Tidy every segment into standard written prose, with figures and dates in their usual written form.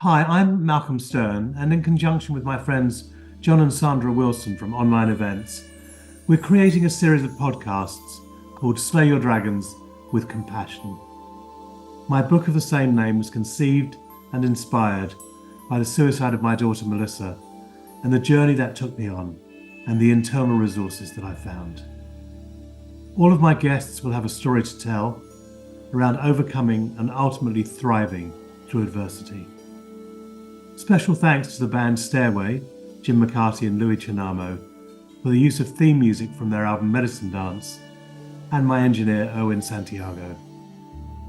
Hi, I'm Malcolm Stern, and in conjunction with my friends John and Sandra Wilson from Online Events, we're creating a series of podcasts called Slay Your Dragons with Compassion. My book of the same name was conceived and inspired by the suicide of my daughter Melissa and the journey that took me on and the internal resources that I found. All of my guests will have a story to tell around overcoming and ultimately thriving through adversity. Special thanks to the band Stairway, Jim McCarty and Louis Chinamo, for the use of theme music from their album Medicine Dance, and my engineer Owen Santiago.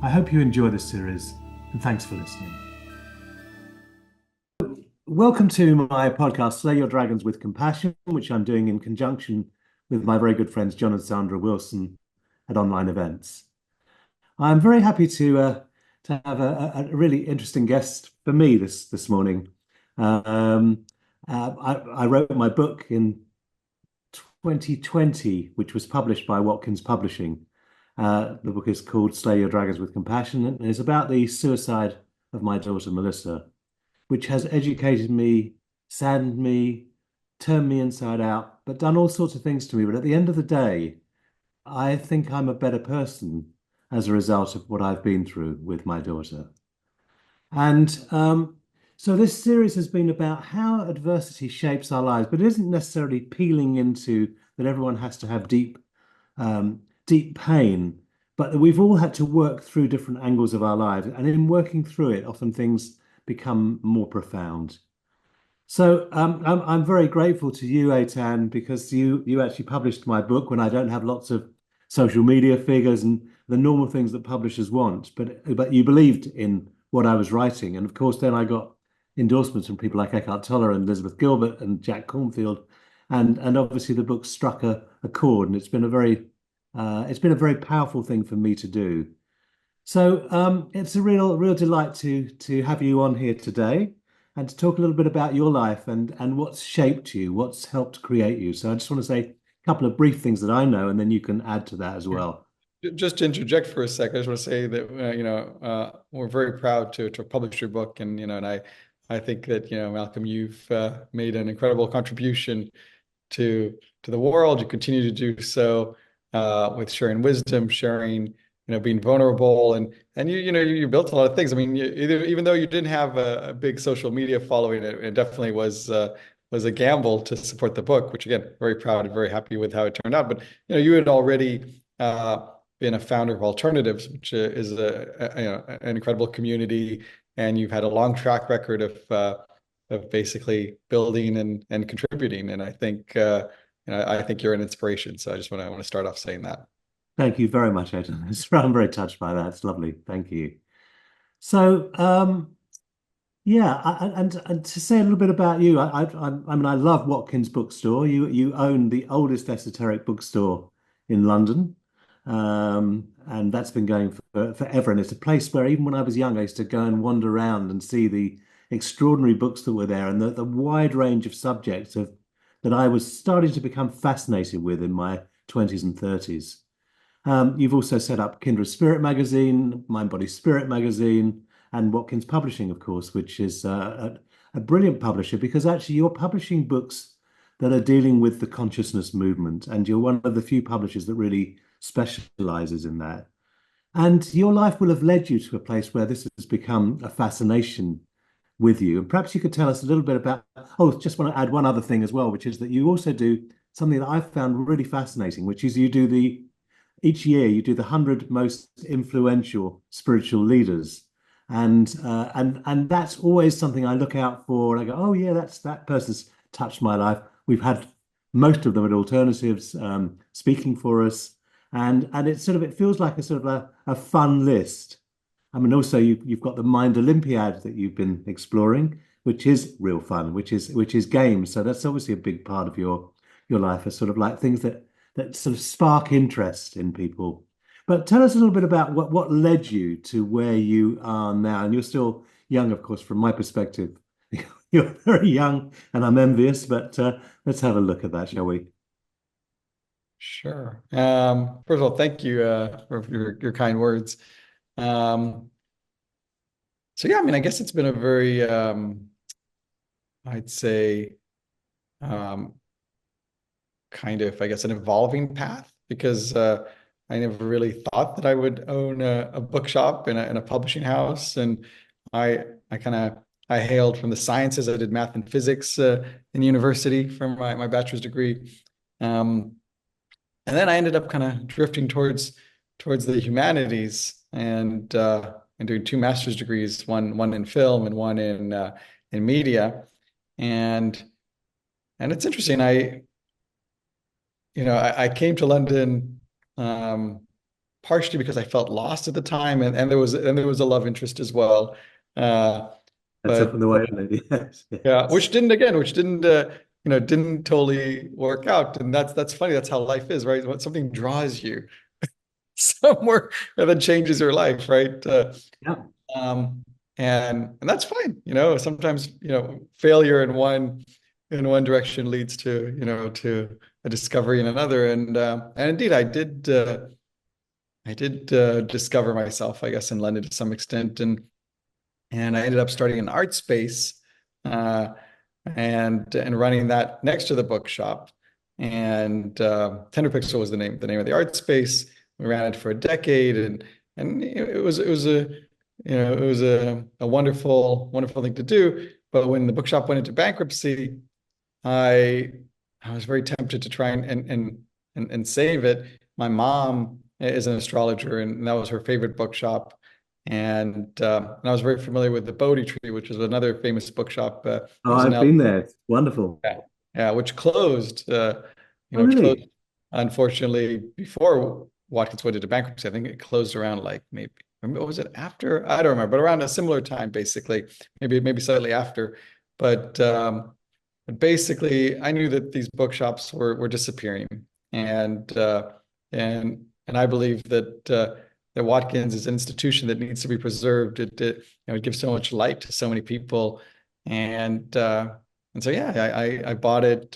I hope you enjoy this series, and thanks for listening. Welcome to my podcast, Slay Your Dragons with Compassion, which I'm doing in conjunction with my very good friends John and Sandra Wilson at Online Events. I'm very happy to have a really interesting guest for me this morning. I wrote my book in 2020, which was published by Watkins Publishing. The book is called Slay Your Dragons with Compassion, and it's about the suicide of my daughter Melissa, which has educated me, saddened me, turned me inside out, but done all sorts of things to me. But at the end of the day, I think I'm a better person as a result of what I've been through with my daughter. And so this series has been about how adversity shapes our lives, but it isn't necessarily peeling into that everyone has to have deep pain, but that we've all had to work through different angles of our lives. And in working through it, often things become more profound. So I'm very grateful to you, Etan, because you actually published my book when I don't have lots of social media figures and the normal things that publishers want, but you believed in what I was writing, and of course then I got endorsements from people like Eckhart Tolle and Elizabeth Gilbert and Jack Cornfield, and obviously the book struck a chord, and it's been a very powerful thing for me to do. So it's a real delight to have you on here today and to talk a little bit about your life and what's shaped you, what's helped create you. So I just want to say a couple of brief things that I know, and then you can add to that as well. Just to interject for a sec, I just want to say that we're very proud to publish your book, and I think that Malcolm, you've made an incredible contribution to the world. You continue to do so with sharing wisdom, sharing being vulnerable, and you built a lot of things. I mean, even though you didn't have a big social media following, it definitely was a gamble to support the book, which again, very proud and very happy with how it turned out. But you had already been a founder of Alternatives, which is an incredible community, and you've had a long track record of basically building and contributing. And I think you're an inspiration. So I just want to start off saying that. Thank you very much, Etan. I'm very touched by that. It's lovely. Thank you. So, yeah, and to say a little bit about you, I mean, I love Watkins Bookstore. You own the oldest esoteric bookstore in London, and that's been going for forever. And it's a place where even when I was young, I used to go and wander around and see the extraordinary books that were there and the wide range of subjects that I was starting to become fascinated with in my 20s and 30s. You've also set up Kindred Spirit Magazine, Mind Body Spirit Magazine, and Watkins Publishing, of course, which is a brilliant publisher because actually you're publishing books that are dealing with the consciousness movement, and you're one of the few publishers that really specializes in that. And your life will have led you to a place where this has become a fascination with you. And perhaps you could tell us a little bit about, just want to add one other thing as well, which is that you also do something that I've found really fascinating, which is each year you do the 100 most influential spiritual leaders. And that's always something I look out for. And I go, oh yeah, that person's touched my life. We've had most of them at Alternatives speaking for us, and it feels like a fun list. I mean, also you've got the Mind Olympiad that you've been exploring, which is real fun, which is games. So that's obviously a big part of your life, as sort of like things that sort of spark interest in people. But tell us a little bit about what led you to where you are now. And you're still young, of course, from my perspective. You're very young, and I'm envious, but let's have a look at that, shall we? Sure. First of all, thank you for your kind words. So yeah, I mean, I guess it's been a very, I'd say, um, kind of, I guess, an evolving path because I never really thought that I would own a bookshop in a publishing house, and I kind of I hailed from the sciences. I did math and physics in university for my bachelor's degree, um, and then I ended up kind of drifting towards the humanities and doing two master's degrees, one in film and one in media, and it's interesting. I came to London partially because I felt lost at the time, and there was a love interest as well. Uh, That's up in but the way, isn't it? Yes, yeah, yes. which didn't didn't totally work out, and that's funny. That's how life is, right? When something draws you somewhere and then changes your life, right? Yeah, Um, and that's fine. Sometimes failure in one direction leads to to a discovery in another, and indeed I did discover myself, I guess, in London to some extent, and I ended up starting an art space uh, and running that next to the bookshop. And Tender Pixel was the name of the art space. We ran it for a decade, and it was a it was a wonderful thing to do. But when the bookshop went into bankruptcy, I I was very tempted to try and save it. My mom is an astrologer, and that was her favorite bookshop. And I was very familiar with the Bodhi Tree, which is another famous bookshop. It oh, was in I've L. been there. It's wonderful. Yeah, yeah, which closed. Oh, Which closed really? unfortunately before Watkins went into bankruptcy. I think it closed around like maybe, or was it after? I don't remember, but around a similar time, basically, maybe slightly after. But basically, I knew that these bookshops were disappearing, and and I believe that Watkins is an institution that needs to be preserved. It gives so much light to so many people, and so yeah, I bought it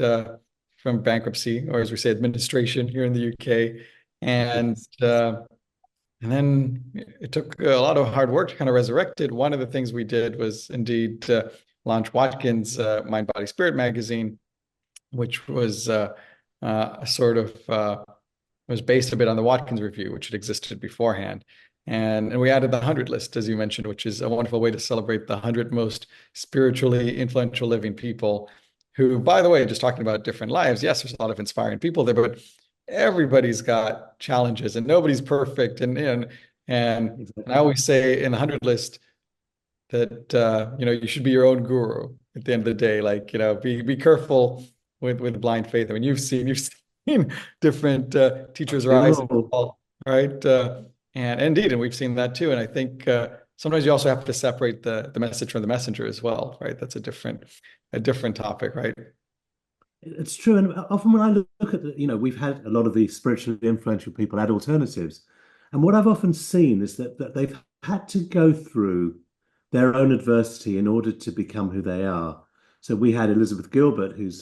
from bankruptcy, or as we say, administration here in the UK, and Yes. uh, and then it took a lot of hard work to kind of resurrect it. One of the things we did was indeed launch Watkins Mind, Body, Spirit Magazine, which was a sort of was based a bit on the Watkins Review, which had existed beforehand. And we added the 100 list, as you mentioned, which is a wonderful way to celebrate the 100 most spiritually influential living people who, by the way, just talking about different lives, yes, there's a lot of inspiring people there, but everybody's got challenges and nobody's perfect. And I Exactly. always say in the 100 list that you should be your own guru at the end of the day. Like, be careful with blind faith. I mean, you've seen different teachers rise and Sure. fall, right? And indeed, and we've seen that too. And I think sometimes you also have to separate the message from the messenger as well, right? That's a different topic, right? It's true. And often when I look at we've had a lot of these spiritually influential people add alternatives. And what I've often seen is that they've had to go through their own adversity in order to become who they are. So we had Elizabeth Gilbert, who's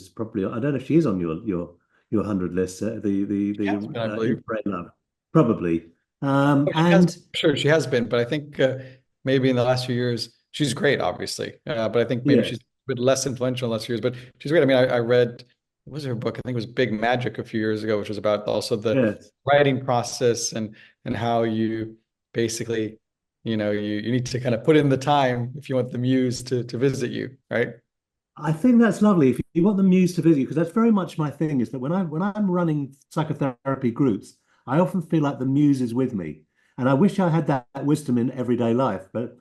probably, I don't know if she is on your 100 list, Has been, I In believe. Pray Love, probably. Oh, she has, And sure, she has been, but I think maybe in the last few years, she's great, obviously. But I think maybe she's yes, a bit less influential in the last few years, but she's great. I mean, I read, what was her book? I think it was Big Magic a few years ago, which was about also the yes. writing process and how you basically, you need to kind of put in the time if you want the muse to visit you, right? I think that's lovely. If you want the muse to visit you, because that's very much my thing, is that when I'm running psychotherapy groups, I often feel like the muse is with me. And I wish I had that wisdom in everyday life, but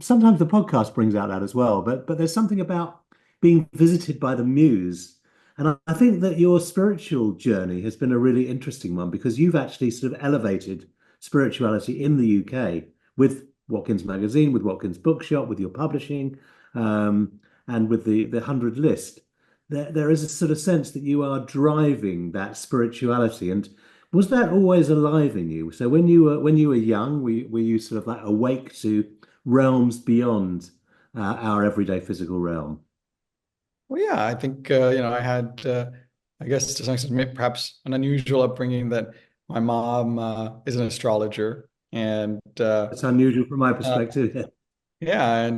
sometimes the podcast brings out that as well. But there's something about being visited by the muse. And I think that your spiritual journey has been a really interesting one because you've actually sort of elevated spirituality in the UK with Watkins Magazine, with Watkins Bookshop, with your publishing. And with the 100 list, there is a sort of sense that you are driving that spirituality. And was that always alive in you? So when you were young, were you sort of like awake to realms beyond our everyday physical realm? Well, yeah, I think I had, I guess to some extent, perhaps an unusual upbringing that my mom is an astrologer, and It's unusual from my uh, perspective. yeah,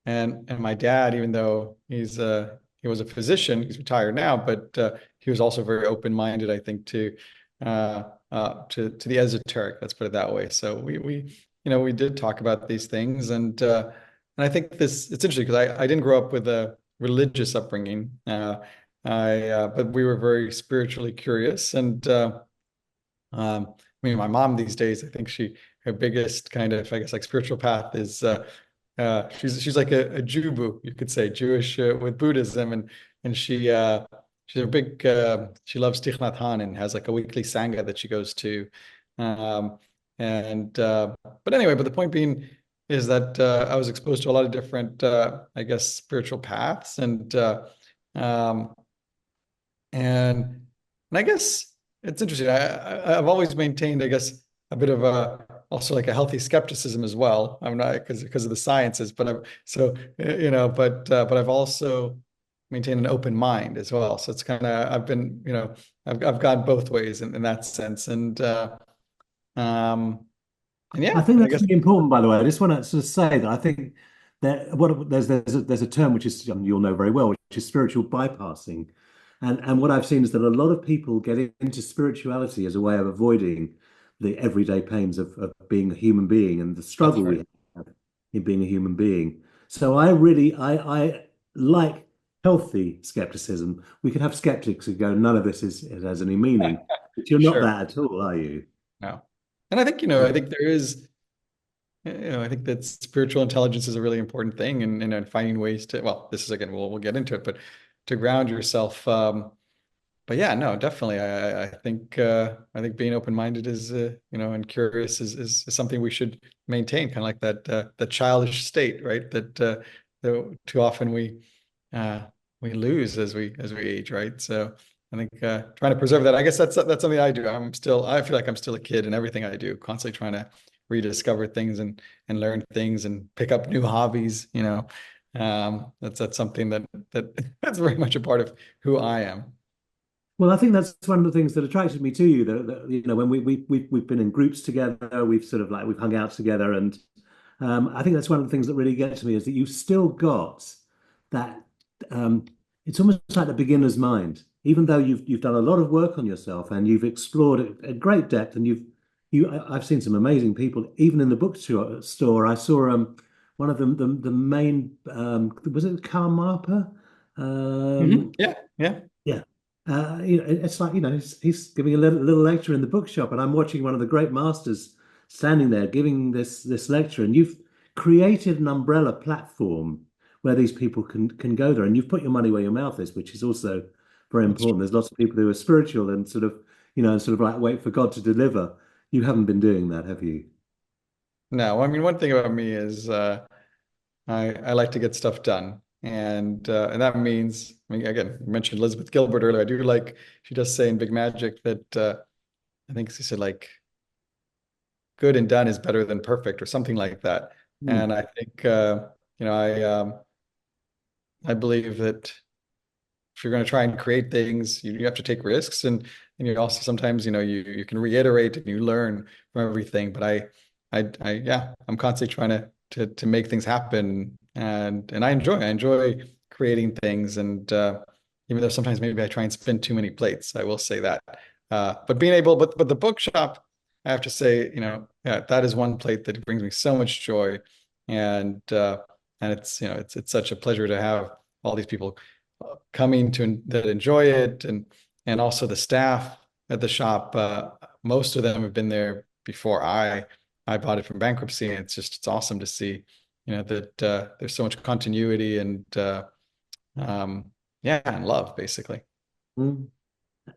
and my dad, even though he was a physician, he's retired now, but he was also very open-minded, I think, to the esoteric, let's put it that way. So we did talk about these things, and I think this it's interesting because I didn't grow up with a religious upbringing. But we were very spiritually curious, and I mean, my mom these days, I think her biggest kind of, I guess, like spiritual path is she's like a Jubu, you could say, Jewish with Buddhism, and she's a big she loves Thich Nhat Hanh and has like a weekly sangha that she goes to, um, and but anyway, but the point being is that I was exposed to a lot of different I guess spiritual paths, um, and and I guess it's interesting. I've always maintained, I guess, a bit of a also like a healthy skepticism as well. I'm not because of the sciences, but I'm so but I've also maintained an open mind as well. So it's kind of I've been I've gone both ways in that sense, um and I yeah, think I that's guess really important, by the way. I just want to sort of say that I think that there's a term which is you'll know very well, which is spiritual bypassing, and what I've seen is that a lot of people get into spirituality as a way of avoiding the everyday pains of being a human being and the that's struggle right. we have in being a human being. So I really I like healthy skepticism. We could have skeptics who go, none of this is it has any meaning, but you're not Sure. that at all, are you? No. And I think, I think there is. I think that spiritual intelligence is a really important thing, and finding ways to, well, this is again, we'll get into it, but to ground yourself. But yeah, no, definitely. I think being open-minded is, and curious is something we should maintain, kind of like that the childish state, right? That too often uh, we lose as we age, right? So I think trying to preserve that. I guess that's something I do. I feel like I'm still a kid in everything I do, constantly trying to rediscover things and learn things and pick up new hobbies. That's something that that's very much a part of who I am. Well, I think that's one of the things that attracted me to you. When we've been in groups together, we've sort of like we've hung out together, and I think that's one of the things that really gets to me is that you've still got that. Um, it's almost like the beginner's mind, even though you've done a lot of work on yourself and you've explored it at great depth, and I've seen some amazing people, even in the bookstore. I saw one of them, the main was it Karl Marper? Yeah, yeah. Yeah. It's like, he's giving a little lecture in the bookshop, and I'm watching one of the great masters standing there giving this lecture, and you've created an umbrella platform where these people can go there, and you've put your money where your mouth is, which is also very That's true. important. There's lots of people who are spiritual and sort of like wait for God to deliver. You haven't been doing that, have you? No, I mean, one thing about me is I like to get stuff done. And that means, I mean, again, you mentioned Elizabeth Gilbert earlier. I do like, she does say in Big Magic that I think she said like good and done is better than perfect or something like that. Hmm. And I think, you know, I believe that if you're going to try and create things, you have to take risks, and you also sometimes you can reiterate and you learn from everything. But yeah, I'm constantly trying to make things happen, and I enjoy creating things, and even though sometimes maybe I try and spin too many plates, I will say that. But being able, but the bookshop, I have to say, yeah, that is one plate that brings me so much joy, and it's it's such a pleasure to have all these people coming to that enjoy it, and also the staff at the shop. Most of them have been there before I bought it from bankruptcy, and it's awesome to see, that there's so much continuity and yeah, and love basically. Mm.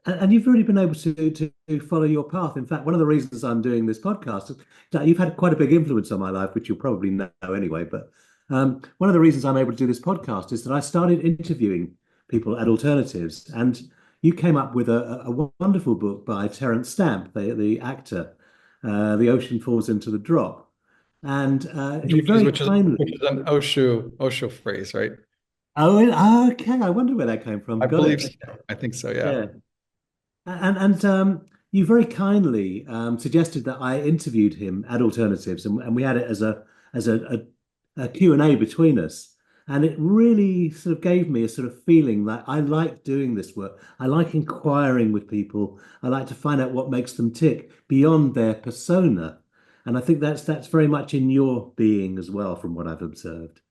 And you've really been able to follow your path. In fact, one of the reasons I'm doing this podcast is that you've had quite a big influence on my life, which you'll probably know anyway. But one of the reasons I'm able to do this podcast is that I started interviewing people at alternatives, and you came up with a wonderful book by Terence Stamp, the actor, "The Ocean Falls into the Drop," and you Which is very which is which kindly. is an Osho phrase, right? Oh, okay. I wonder where that came from. I Got believe it. so. I think so, yeah. Yeah. And you very kindly suggested that I interviewed him at Alternatives, and we had it as as a Q&A between us. And it really sort of gave me a sort of feeling that I like doing this work. I like inquiring with people. I like to find out what makes them tick beyond their persona. And I think that's very much in your being as well, from what I've observed.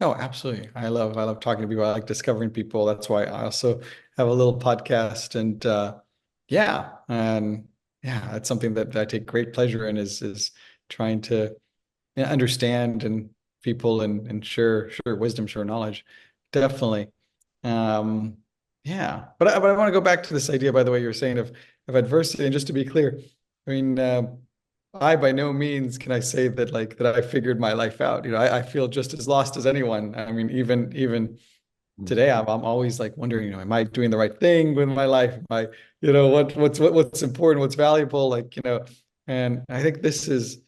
Oh, absolutely. I love talking to people. I like discovering people. That's why I also have a little podcast. And yeah, and yeah, it's something that I take great pleasure in is trying to understand and people and share wisdom, share knowledge. Definitely. Um, yeah. But I want to go back to this idea, by the way, you were saying of adversity. And just to be clear, I mean, I by no means can I say that like that I figured my life out. You know, I feel just as lost as anyone. I mean, even Mm. today, I'm always like wondering, you know, am I doing the right thing with my life? Am I, you know, what's important, what's valuable, like, you know, and I think this is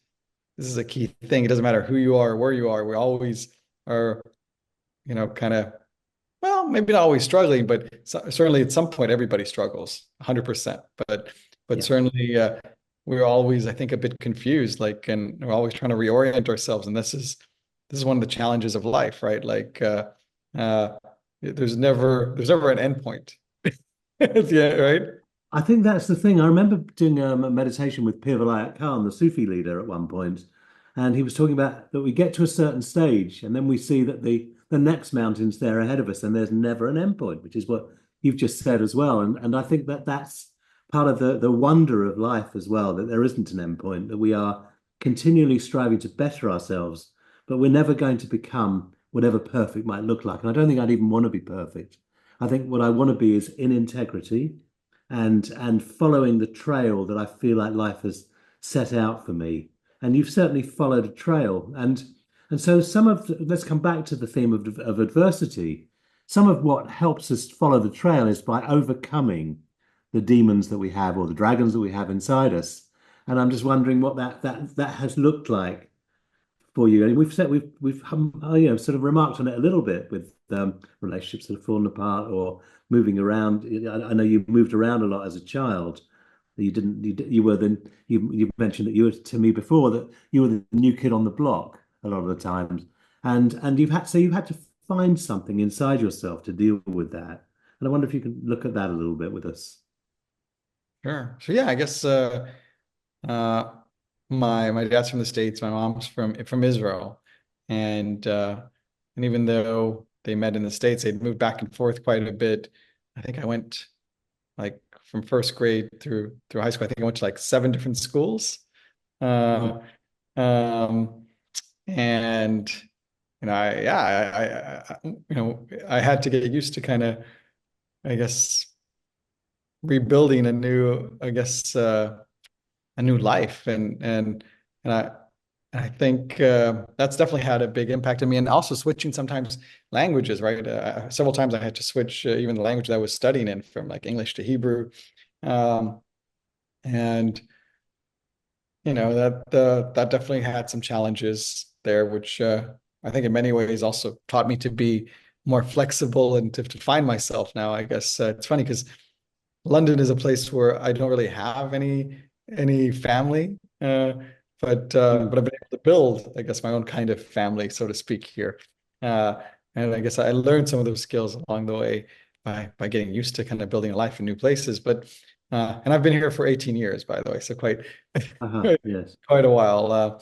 a key thing. It doesn't matter who you are or where you are. We always are, you know, kind of, well, maybe not always struggling, but certainly at some point everybody struggles 100%. But Yeah. certainly we're always, I think, a bit confused, like, and we're always trying to reorient ourselves. And this is one of the challenges of life, right? Like uh there's never an end point. Yeah, right? I think that's the thing. I remember doing a meditation with Pir Vilayat Khan, the Sufi leader, at one point, and he was talking about that we get to a certain stage, and then we see that the next mountain's there ahead of us, and there's never an end point, which is what you've just said as well. And I think that that's part of the wonder of life as well, that there isn't an end point, that we are continually striving to better ourselves, but we're never going to become whatever perfect might look like. And I don't think I'd even want to be perfect. I think what I want to be is in integrity and following the trail that I feel like life has set out for me. And you've certainly followed a trail. And so let's come back to the theme of adversity. Some of what helps us follow the trail is by overcoming the demons that we have or the dragons that we have inside us. And I'm just wondering what that has looked like for you. And we've sort of remarked on it a little bit with relationships that have fallen apart or moving around. I know you moved around a lot as a child. You didn't. You were then. You mentioned that you were to me before that you were the new kid on the block a lot of the times, and you've had to find something inside yourself to deal with that. And I wonder if you can look at that a little bit with us. Sure. So yeah, I guess uh my dad's from the States, my mom's from Israel. And even though they met in the States, they'd moved back and forth quite a bit. I think I went like from first grade through high school. I think I went to like 7 different schools. Mm. Uh um and you know, I had to get used to kind of, I guess, rebuilding a new life. And I think that's definitely had a big impact on me. And also switching sometimes languages, right? Several times I had to switch even the language that I was studying in from like English to Hebrew. Um, and that definitely had some challenges there, which I think in many ways also taught me to be more flexible and to find myself now. I guess it's funny because London is a place where I don't really have any family, but I've been able to build, I guess, my own kind of family, so to speak, here. Uh, and I guess I learned some of those skills along the way by getting used to kind of building a life in new places. But and I've been here for 18 years, by the way, so quite Yes. quite a while.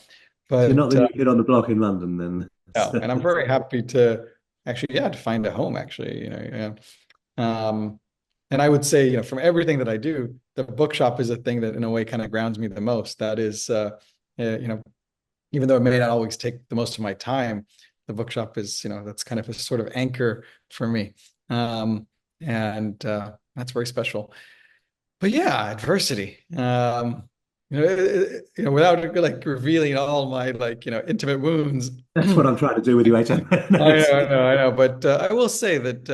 So you're not But the new kid on the block in London, then. no, and I'm very happy to actually, yeah, to find a home, actually, yeah. Um, and I would say, from everything that I do, the bookshop is a thing that in a way kind of grounds me the most. That is, you know, even though it may not always take the most of my time, the bookshop is, that's kind of a sort of anchor for me. And that's very special. But yeah, adversity. Without like revealing all my like, intimate wounds. That's what I'm trying to do with you, Etan. No, I know, I know, I know. But I will say that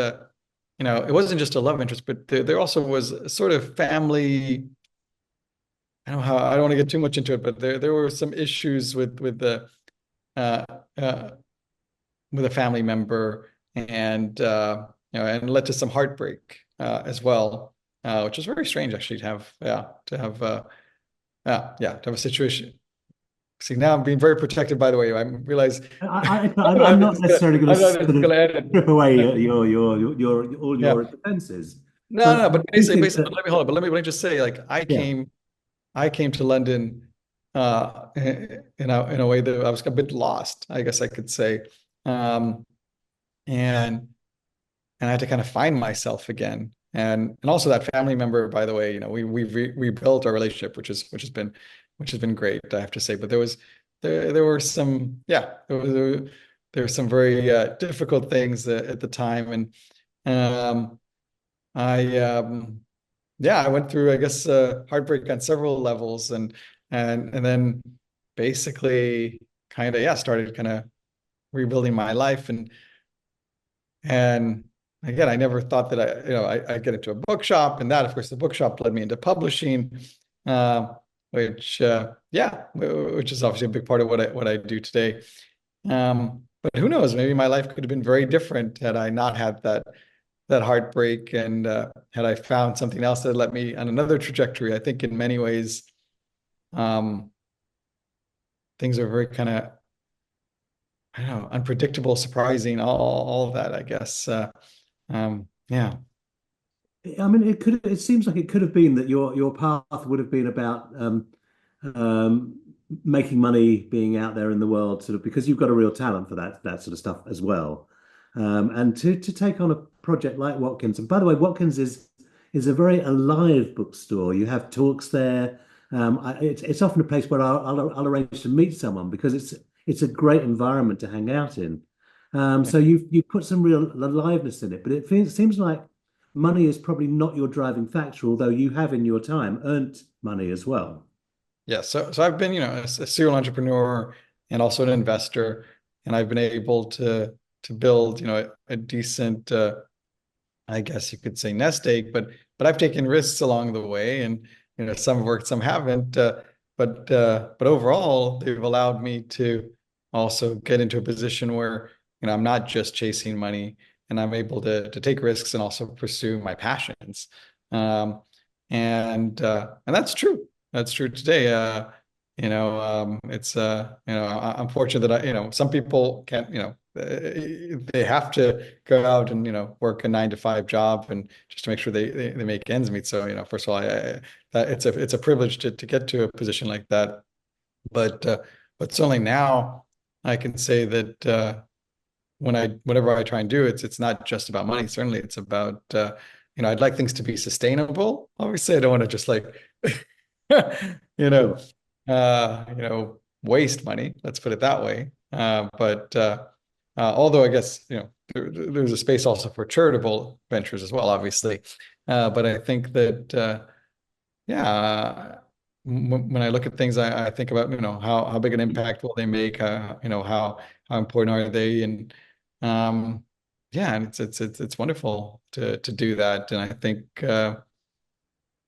it wasn't just a love interest, but there also was a sort of family. I don't want to get too much into it, but there were some issues with uh, uh, a family member, and and led to some heartbreak as well, which was very strange actually to have, to have a situation. See, now I'm being very protected, by the way. I realize I I'm don't know if not this is gonna, necessarily going I to don't know if sort this is of gonna end. strip away Yeah. all Yeah. your defenses, No, but no, I but do think basically, but that, let me hold on. But let me just say, like, yeah. I came to London in a way that I was a bit lost, I guess I could say. Um, and and I had to kind of find myself again. And also that family member, by the way, we've rebuilt our relationship, which has been great, I have to say. But there were some, yeah, there were some very difficult things at the time, and um, I yeah, I went through, I guess, heartbreak on several levels, and then basically kind of, yeah, started kind of rebuilding my life. And again, I never thought that I'd get into a bookshop, and that, of course, the bookshop led me into publishing, uh, which is obviously a big part of what I do today. But who knows? Maybe my life could have been very different had I not had that heartbreak, and had I found something else that led me on another trajectory. I think in many ways, um, things are very kind of, I don't know, unpredictable, surprising, all of that, I guess. Yeah. I mean, it seems like it could have been that your path would have been about um, making money, being out there in the world, sort of because you've got a real talent for that sort of stuff as well. And to take on a project like Watkins, and by the way, Watkins is a very alive bookstore. You have talks there. It's often a place where I'll arrange to meet someone because it's a great environment to hang out in. So you've put some real aliveness in it, but seems like money is probably not your driving factor, although you have in your time earned money as well. Yeah, so I've been, a serial entrepreneur and also an investor, and I've been able to build, a decent, I guess you could say, nest egg, but I've taken risks along the way, and some have worked, some haven't, but overall, they've allowed me to also get into a position where I'm not just chasing money, and I'm able to take risks and also pursue my passions, um, and that's true. That's true today. It's I'm fortunate that some people can't, they have to go out and work a 9 to 5 job and just to make sure they make ends meet. So first of all, that it's a privilege to get to a position like that. But certainly now I can say that whenever I try and do it, it's not just about money. Certainly, it's about I'd like things to be sustainable. Obviously, I don't want to just like you know Sure. waste money. Let's put it that way. But although I guess there's a space also for charitable ventures as well, obviously. But I think that yeah, when I look at things, I think about how big an impact will they make? How important are they? And um, yeah, and it's wonderful to do that. And I think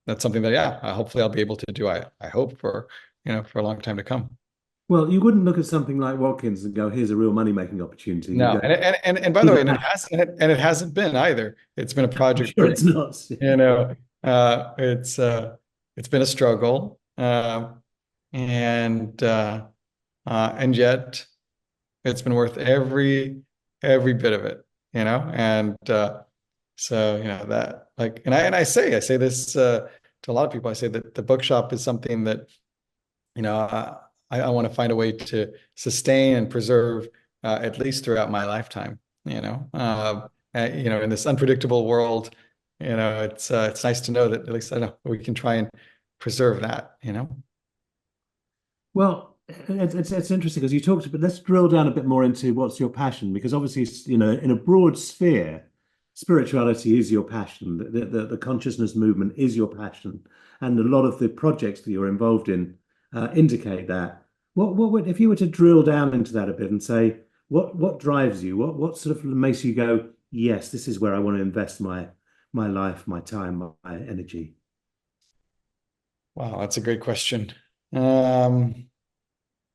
that's something that hopefully I'll be able to do. I hope for a long time to come. Well, you wouldn't look at something like Watkins and go, "Here's a real money-making opportunity." You No, go, and by the "Here's a way, and passion." it hasn't been either. It's been a I'm project sure for it's not. you know it's been a struggle, and yet it's been worth every bit of it, and so that, like, and I say this to a lot of people. I say that the bookshop is something that you know I want to find a way to sustain and preserve at least throughout my lifetime. In this unpredictable world, it's nice to know that at least I know we can try and preserve that. Well, it's interesting because you talked about, let's drill down a bit more into what's your passion, because obviously, in a broad sphere, spirituality is your passion, the consciousness movement is your passion, and a lot of the projects that you're involved in indicate that. If you were to drill down into that a bit and say, what drives you? What sort of makes you go, yes, this is where I want to invest my life, my time, my energy? Wow, that's a great question. Um,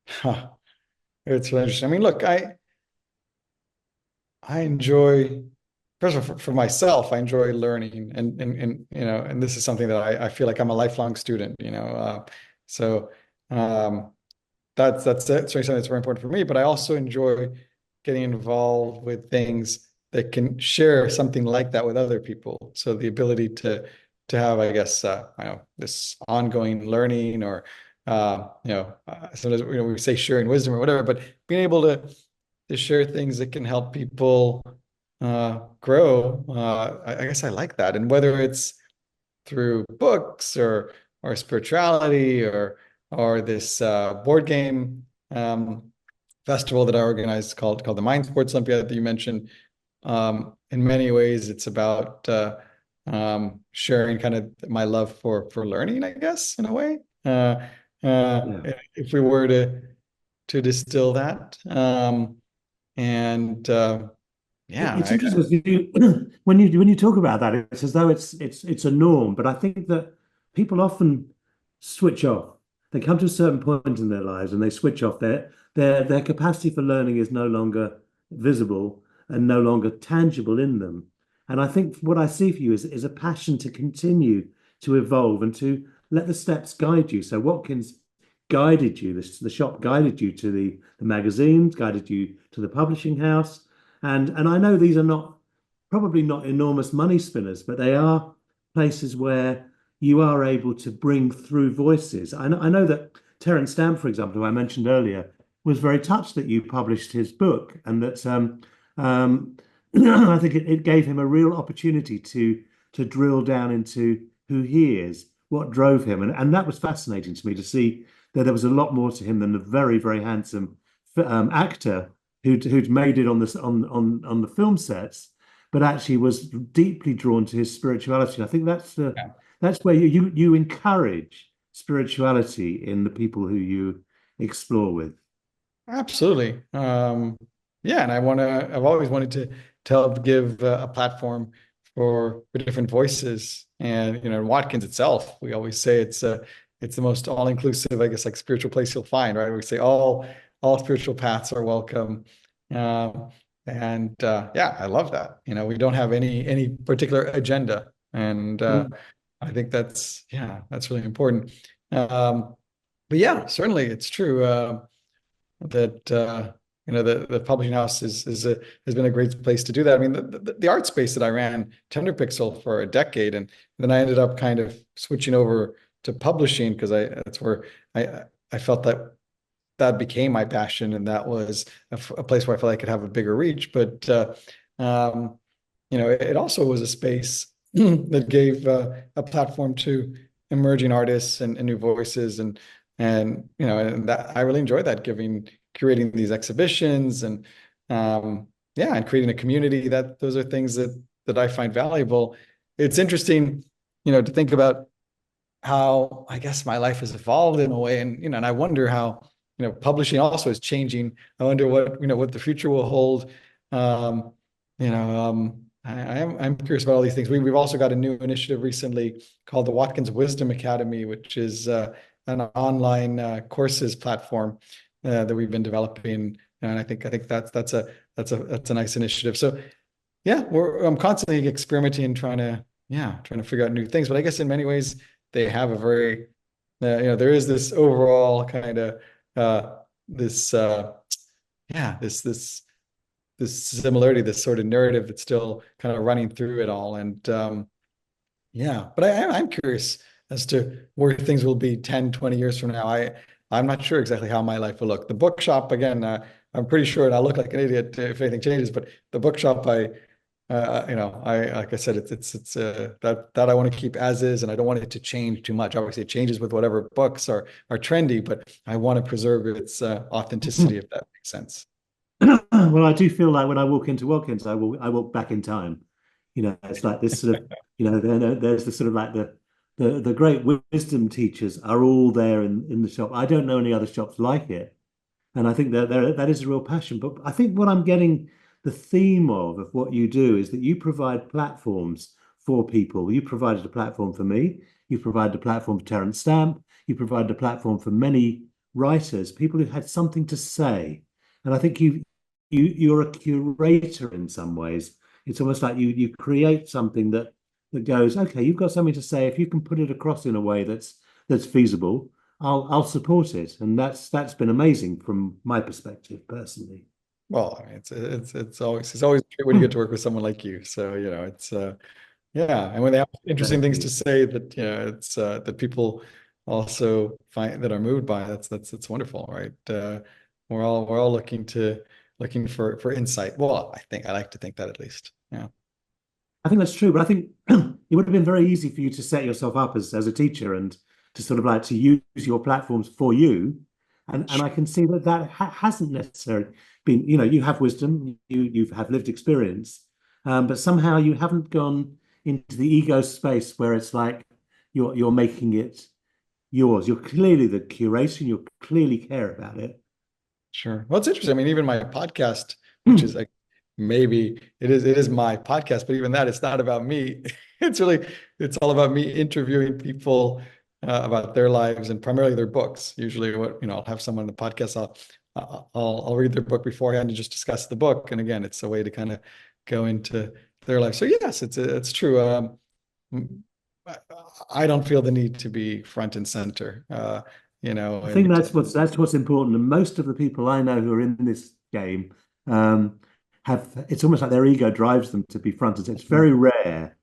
huh, it's really interesting. I mean, look, I enjoy, first of all, for myself, I enjoy learning, and this is something that I feel like I'm a lifelong student. So um, that's certainly something that's very important for me. But I also enjoy getting involved with things that can share something like that with other people. So the ability to have, I guess, I don't know, this ongoing learning, or sometimes we say sharing wisdom or whatever, but being able to share things that can help people grow. I guess I like that, and whether it's through books or spirituality or this board game festival that I organized called the Mind Sports Olympiad that you mentioned. In many ways, it's about sharing kind of my love for learning, I guess, in a way. Yeah. If we were to distill that, and It's yeah, interesting 'cause when you talk about that, it's as though it's a norm, but I think that people often switch off. They come to a certain point in their lives and they switch off. Their capacity for learning is no longer visible and no longer tangible in them. And I think what I see for you is a passion to continue to evolve and to let the steps guide you. So Watkins guided you, the shop guided you to the magazines, guided you to the publishing house. And I know these are not probably not enormous money spinners, but they are places where you are able to bring through voices. I know that Terence Stamp, for example, who I mentioned earlier, was very touched that you published his book, and that um, I think it gave him a real opportunity to drill down into who he is, what drove him, and that was fascinating to me to see that there was a lot more to him than the very, very handsome actor who'd made it on this on the film sets, but actually was deeply drawn to his spirituality. I think that's where you encourage spirituality in the people who you explore with. absolutely. Yeah, and I've always wanted to help give a platform for different voices. And, Watkins itself, we always say it's the most all-inclusive, I guess, like spiritual place you'll find, right? We say all spiritual paths are welcome. And yeah, I love that. We don't have any particular agenda. And Mm. I think that's really important. Um, but yeah, certainly it's true. That the publishing house has been a great place to do that. I mean, the art space that I ran Tender Pixel for a decade, and then I ended up kind of switching over to publishing because that's where I felt that became my passion, and that was a place where I felt I could have a bigger reach. But um, it also was a space that gave a platform to emerging artists and new voices, and that I really enjoyed that, curating these exhibitions, and yeah, and creating a community. Those are things that I find valuable. It's interesting, to think about how, I guess, my life has evolved in a way, and I wonder how, publishing also is changing. I wonder what the future will hold. Um, I'm curious about all these things. We've also got a new initiative recently called the Watkins Wisdom Academy, which is an online courses platform that we've been developing, and I think that's a nice initiative. So yeah, I'm constantly experimenting and trying to figure out new things. But I guess in many ways they have a very there is this overall kind of this yeah this similarity, this sort of narrative that's still kind of running through it all. And yeah, but I'm curious as to where things will be 10, 20 years from now. I'm not sure exactly how my life will look. The bookshop, again, I'm pretty sure, and I'll look like an idiot if anything changes, but the bookshop, like I said, it's that I want to keep as is, and I don't want it to change too much. Obviously, it changes with whatever books are trendy, but I want to preserve its authenticity, if that makes sense. Well, I do feel like when I walk into Watkins, I walk back in time. It's like this sort of, there's the sort of like the great wisdom teachers are all there in the shop. I don't know any other shops like it. And I think that is a real passion. But I think what I'm getting the theme of what you do is that you provide platforms for people. You provided a platform for me. You provided a platform for Terence Stamp. You provided a platform for many writers, people who had something to say. And I think you're a curator in some ways. It's almost like you create something that goes, okay, you've got something to say. If you can put it across in a way that's feasible, I'll support it. And that's been amazing from my perspective personally. Well, I mean, it's always great when you get to work with someone like you. So, it's yeah, and when they have interesting Thank things to you. say that, it's that people also find that are moved by, that's wonderful, right? We're all looking for insight. Well, I like to think that at least. Yeah. I think that's true, but I think it would have been very easy for you to set yourself up as a teacher and to sort of like to use your platforms for you. And I can see that that ha hasn't necessarily been, you have wisdom, you have lived experience, but somehow you haven't gone into the ego space where it's like you're making it yours. You're clearly the curator, and you clearly care about it. Sure. Well, it's interesting. I mean, even my podcast, which is like maybe it is my podcast, but even that, it's not about me. It's all about me interviewing people about their lives and primarily their books. Usually, I'll have someone on the podcast. I'll read their book beforehand and just discuss the book. And again, it's a way to kind of go into their life. So yes, it's true. I I don't feel the need to be front and center. I think And that's what's important. And most of the people I know who are in this game um, have it's almost like their ego drives them to be front and center. It's very rare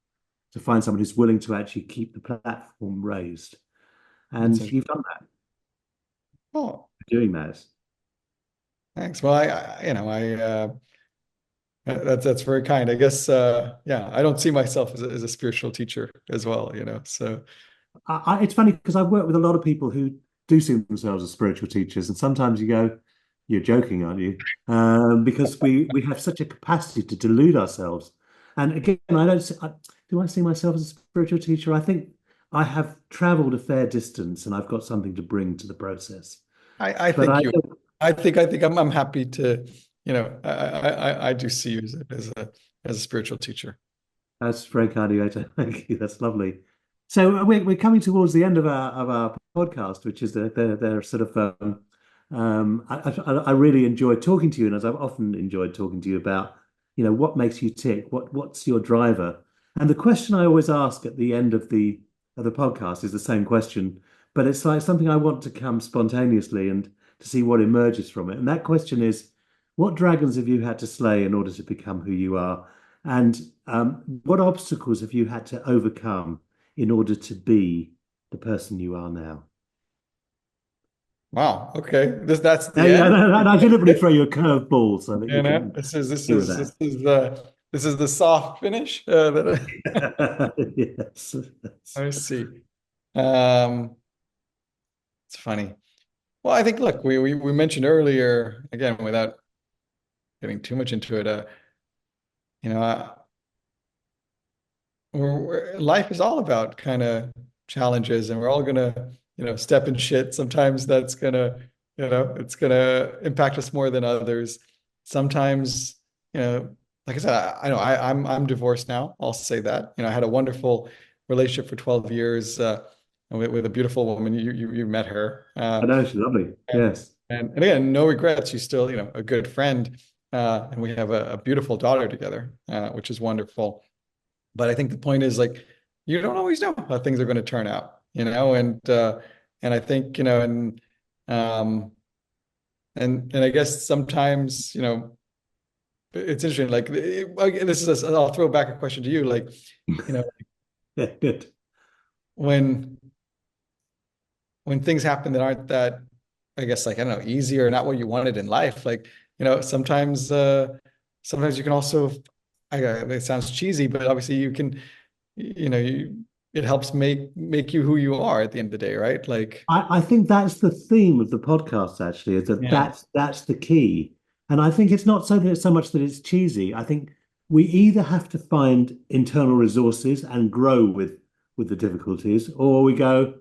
to find someone who's willing to actually keep the platform raised. that's And it. you've done that, Oh, doing that. thanks. Well, that's very kind. I guess, yeah, I don't see myself as a spiritual teacher as well, so It's funny because I've worked with a lot of people who do see themselves as spiritual teachers, and sometimes you go, "You're joking, aren't you?" Because we have such a capacity to delude ourselves. And again, do I see myself as a spiritual teacher? I think I have traveled a fair distance, and I've got something to bring to the process. I But think I think I'm happy to, I do see you as a spiritual teacher. That's very kind of you, Etan. Thank you. That's lovely. So we're coming towards the end of our podcast, which is the sort of I really enjoyed talking to you, and as I've often enjoyed talking to you about, what makes you tick, what's your driver, and the question I always ask at the end of the podcast is the same question, but it's like something I want to come spontaneously and to see what emerges from it, and that question is, what dragons have you had to slay in order to become who you are? And what obstacles have you had to overcome in order to be the person you are now? Wow. Okay. That's Yeah, the yeah, end. and I deliberately throw you a curveball so that you can This is this deal with is this that. is the soft finish. Yes. I see. Um, it's funny. Well, I think, look, we mentioned earlier, again, without getting too much into it, you know, life is all about kind of challenges, and we're all gonna, step in shit. Sometimes that's gonna, it's gonna impact us more than others. Sometimes, like I said, I know I'm divorced now. I'll say that. I had a wonderful relationship for 12 years with a beautiful woman. You met her. I know she's lovely. Yes. And again, no regrets. She's still, a good friend. And we have a beautiful daughter together, which is wonderful. But I think the point is, like, you don't always know how things are going to turn out, and I think, um and I guess sometimes, it's interesting. Like, I'll throw back a question to you. Like, you know, Yeah, good. when things happen that aren't that, I guess, like, I don't know, easy or not what you wanted in life, like, sometimes you can also, it sounds cheesy, but obviously you can, it helps make you who you are at the end of the day, right? Like, I think that's the theme of the podcast, actually, is that yeah, that's the key. And I think it's not so much that it's cheesy. I think we either have to find internal resources and grow with the difficulties, or we go,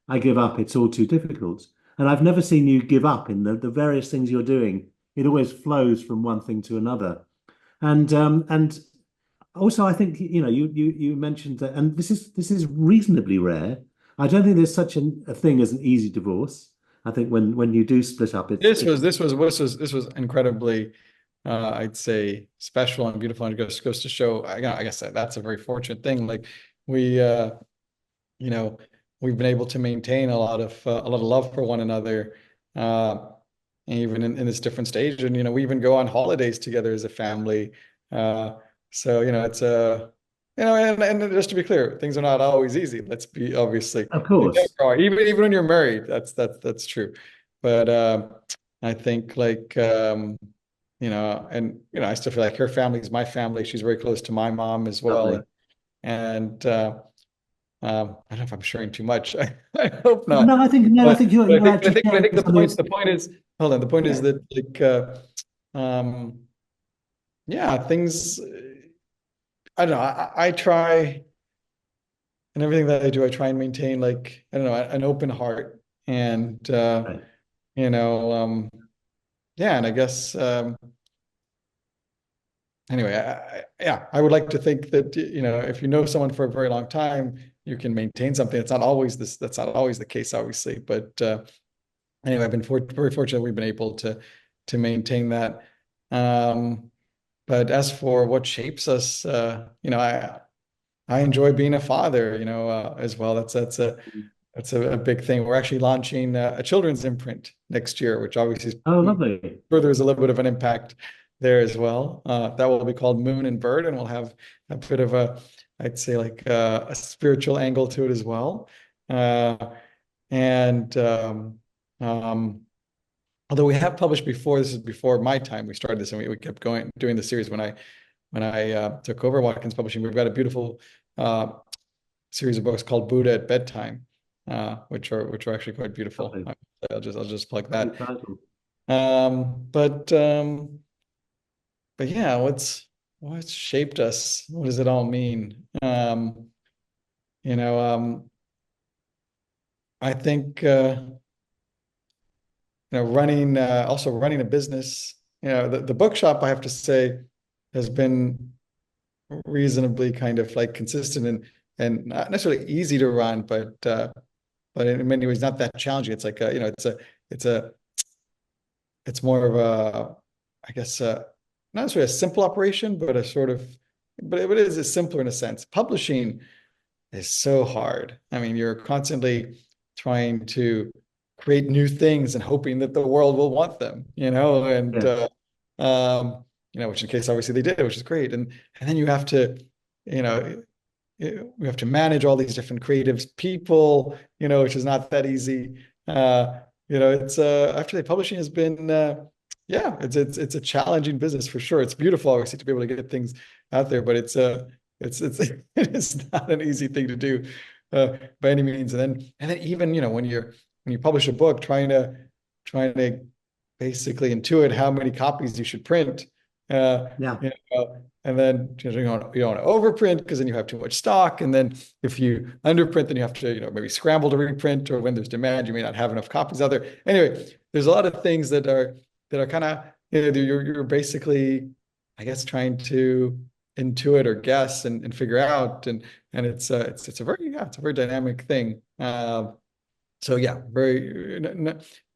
I give up, it's all too difficult. And I've never seen you give up in the various things you're doing. It always flows from one thing to another. And also, I think you mentioned that, and this is reasonably rare. I don't think there's such a thing as an easy divorce. I think when you do split up, this was incredibly, I'd say, special and beautiful, and it goes to show, I guess that's a very fortunate thing. Like, we, you know we've been able to maintain a lot of love for one another, uh, even in this different stage. And we even go on holidays together as a family. Uh, so it's a and just to be clear, things are not always easy. Let's be obviously Of they never course. are. Even when you're married, that's true. But I think like and I still feel like her family is my family. She's very close to my mom as well, Lovely. and I don't know if I'm sharing too much. I hope No, not. no, I But think you're I actually think sharing the something point that's, the point is hold on. The point is yeah, that like um yeah, things I don't know. I try and everything that I do, I try and maintain like I don't know an open heart and right. you know yeah, and I guess anyway, yeah, I would like to think that if you know someone for a very long time, you can maintain something. It's not always this. That's not always the case, obviously. But anyway, I've been very fortunate. We've been able to maintain that. Um, but as for what shapes us, I enjoy being a father. As well. That's a big thing. We're actually launching a children's imprint next year, which obviously Oh, lovely. further is a little bit of an impact there as well. That will be called Moon and Bird, and we'll have a bit of I'd say like a spiritual angle to it as well. Uh, and although we have published before, this is before my time. We started this, and we kept going doing the series when I took over Watkins Publishing. We've got a beautiful uh, series of books called Buddha at Bedtime, which are actually quite beautiful. Lovely. I'll just plug Lovely that. title. Um, but um, but yeah, what's shaped us? What does it all mean? You know, I think running a business. The bookshop, I have to say, has been reasonably kind of like consistent and not necessarily easy to run, but in many ways not that challenging. It's like it's a it's more of a I guess not necessarily a simple operation, but a sort of but it is simpler in a sense. Publishing is so hard. I mean, you're constantly trying to create new things and hoping that the world will want them, and Yeah. which in case obviously they did, which is great. And then you know, we have to manage all these different creative people, which is not that easy. It's actually publishing has been yeah, it's a challenging business for sure. It's beautiful, obviously, to be able to get things out there, but it's it is not an easy thing to do by any means. And then even when you publish a book, trying to basically intuit how many copies you should print. Uh, Yeah. and then you don't want to overprint because then you have too much stock. And then if you underprint, then you have to maybe scramble to reprint, or when there's demand, you may not have enough copies out there. Anyway, there's a lot of things that are kind of you're basically, I guess, trying to intuit or guess and figure out, and it's a very it's a very dynamic thing. So yeah,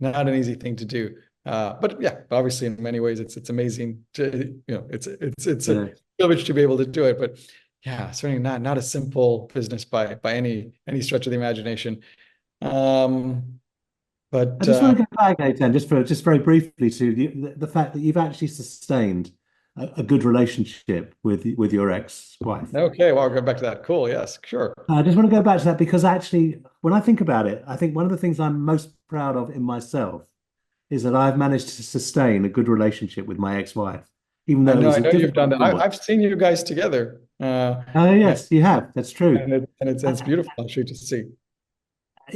not an easy thing to do. But yeah, obviously in many ways it's amazing to it's a Yeah. privilege to be able to do it. But yeah, certainly not a simple business by any stretch of the imagination. Um, I but just want to go back, Aitan, just very briefly to the fact that you've actually sustained a good relationship with your ex-wife. okay, well, I'll go back to that. Cool. Yes, sure. I just want to go back to that because actually, when I think about it, I think one of the things I'm most proud of in myself is that I've managed to sustain a good relationship with my ex-wife, even I though it know, was I a know you've done difficult that. moment. I've seen you guys together. Oh, And, yes, you have. That's true. it's beautiful actually to see.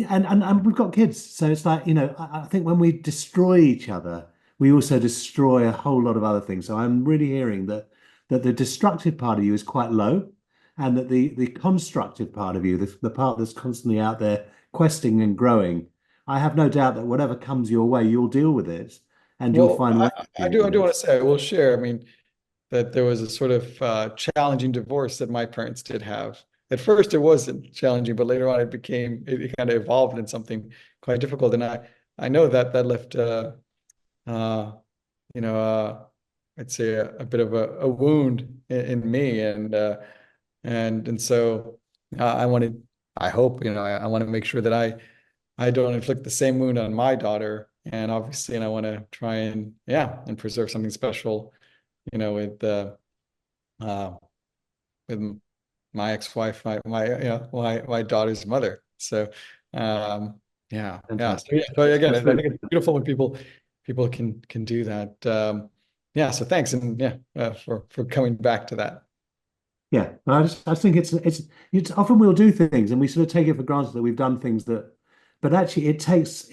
And we've got kids, so it's like, I think when we destroy each other, we also destroy a whole lot of other things. So I'm really hearing that the destructive part of you is quite low, and that the constructive part of you, the part that's constantly out there questing and growing, I have no doubt that whatever comes your way, you'll deal with it, and you'll Well, find ways I, of I dealing do I with do want it. to say I will share. I mean, that there was a sort of challenging divorce that my parents did have. At first, it wasn't challenging, but later on, it kind of evolved into something quite difficult. And I know that left uh, you know I'd say a bit of a wound in me, and so I wanted I hope, I want to make sure that I don't inflict the same wound on my daughter. And obviously, and I want to try and, yeah, and preserve something special, with uh, with my ex-wife, my daughter's mother. So, yeah. So, yeah. Fantastic. So again, That's I really think it's beautiful when people can do that. Yeah. So thanks, and yeah, for coming back to that. Yeah, I think it's often we'll do things and we sort of take it for granted that we've done things that, but actually it takes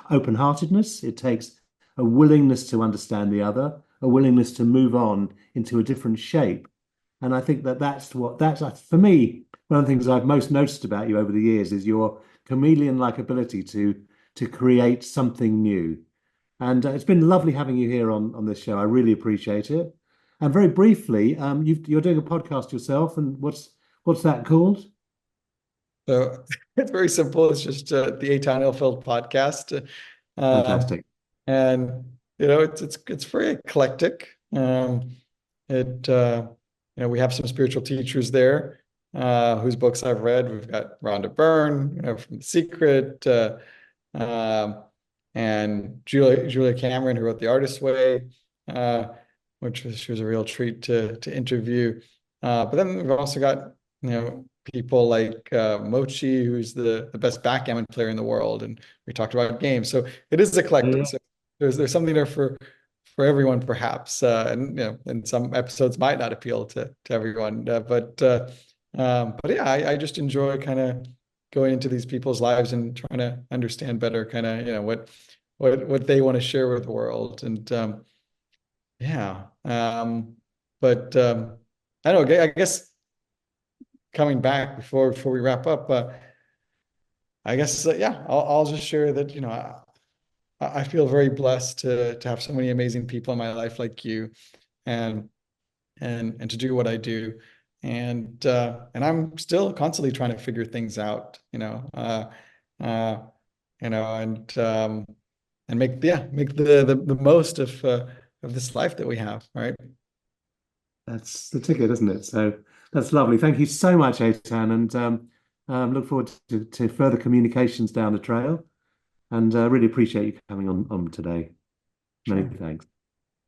open-heartedness, it takes a willingness to understand the other, a willingness to move on into a different shape, and I think that that's for me one of the things I've most noticed about you over the years is your chameleon-like ability to create something new. And it's been lovely having you here on this show. I really appreciate it. And very briefly, you're doing a podcast yourself, and what's that called? So it's very simple. It's just the Etan and I podcast. Um, Fantastic. and it's very eclectic. It we have some spiritual teachers there whose books I've read. We've got Rhonda Byrne, from The Secret, um, and Julia Cameron, who wrote The Artist's Way, uh, she was a real treat to interview. But then we've also got people like Mochi, who's the best backgammon player in the world, and we talked about games. So it is eclectic. Yeah, So there's something there for everyone, perhaps, and some episodes might not appeal to everyone, but yeah, I just enjoy kind of going into these people's lives and trying to understand better, kind of what they want to share with the world, and yeah, but I don't know. I guess coming back before we wrap up, I guess yeah, I'll just share that I feel very blessed to have so many amazing people in my life like you, and and to do what I do, and I'm still constantly trying to figure things out, uh, and make the most of this life that we have, right? that's the ticket, isn't it? So that's lovely. Thank you so much, Eitan, and look forward to further communications down the trail. And really appreciate you coming on today. Many Sure. thanks.